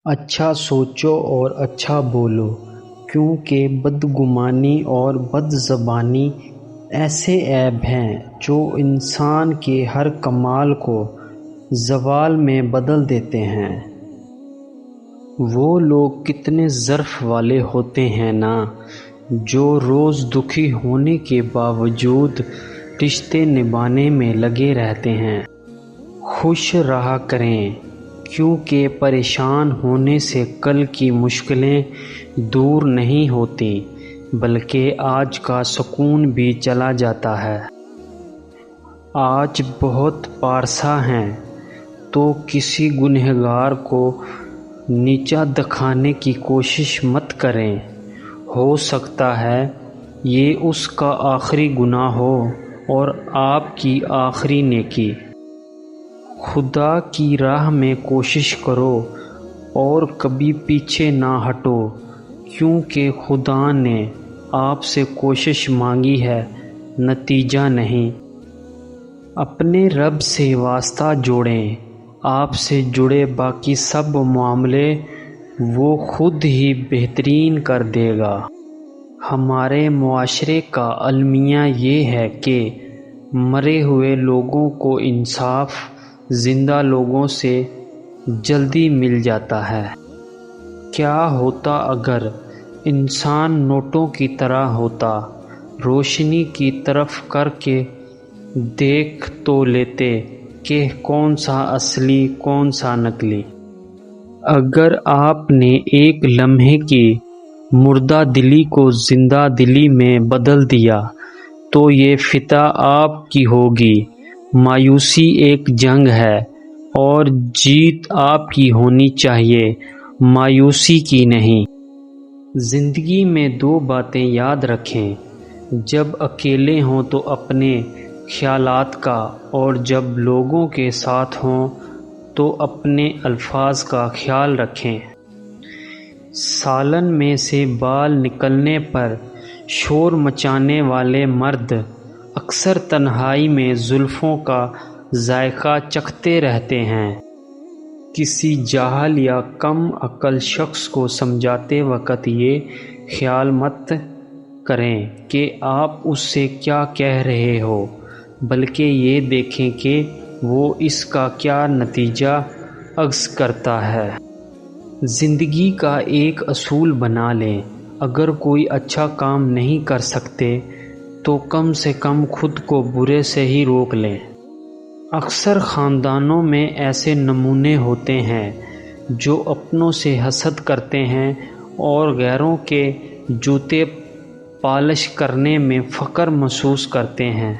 اچھا سوچو اور اچھا بولو، کیونکہ بدگمانی اور بد زبانی ایسے عیب ہیں جو انسان کے ہر کمال کو زوال میں بدل دیتے ہیں۔ وہ لوگ کتنے ظرف والے ہوتے ہیں نا، جو روز دکھی ہونے کے باوجود رشتے نبھانے میں لگے رہتے ہیں۔ خوش رہا کریں، کیونکہ پریشان ہونے سے کل کی مشکلیں دور نہیں ہوتی، بلکہ آج کا سکون بھی چلا جاتا ہے۔ آج بہت پارسا ہیں، تو کسی گنہگار کو نیچا دکھانے کی کوشش مت کریں۔ ہو سکتا ہے یہ اس کا آخری گناہ ہو اور آپ کی آخری نیکی۔ خدا کی راہ میں کوشش کرو اور کبھی پیچھے نہ ہٹو، کیونکہ خدا نے آپ سے کوشش مانگی ہے، نتیجہ نہیں۔ اپنے رب سے واسطہ جوڑیں، آپ سے جڑے باقی سب معاملے وہ خود ہی بہترین کر دے گا۔ ہمارے معاشرے کا المیہ یہ ہے کہ مرے ہوئے لوگوں کو انصاف زندہ لوگوں سے جلدی مل جاتا ہے۔ کیا ہوتا اگر انسان نوٹوں کی طرح ہوتا، روشنی کی طرف کر کے دیکھ تو لیتے کہ کون سا اصلی کون سا نقلی۔ اگر آپ نے ایک لمحے کی مردہ دلی کو زندہ دلی میں بدل دیا تو یہ فتح آپ کی ہوگی۔ مایوسی ایک جنگ ہے اور جیت آپ کی ہونی چاہیے، مایوسی کی نہیں۔ زندگی میں دو باتیں یاد رکھیں، جب اکیلے ہوں تو اپنے خیالات کا، اور جب لوگوں کے ساتھ ہوں تو اپنے الفاظ کا خیال رکھیں۔ سالن میں سے بال نکلنے پر شور مچانے والے مرد اکثر تنہائی میں زلفوں کا ذائقہ چکھتے رہتے ہیں۔ کسی جاہل یا کم عقل شخص کو سمجھاتے وقت یہ خیال مت کریں کہ آپ اس سے کیا کہہ رہے ہو، بلکہ یہ دیکھیں کہ وہ اس کا کیا نتیجہ اخذ کرتا ہے۔ زندگی کا ایک اصول بنا لیں، اگر کوئی اچھا کام نہیں کر سکتے تو کم سے کم خود کو برے سے ہی روک لیں۔ اکثر خاندانوں میں ایسے نمونے ہوتے ہیں جو اپنوں سے حسد کرتے ہیں اور غیروں کے جوتے پالش کرنے میں فخر محسوس کرتے ہیں۔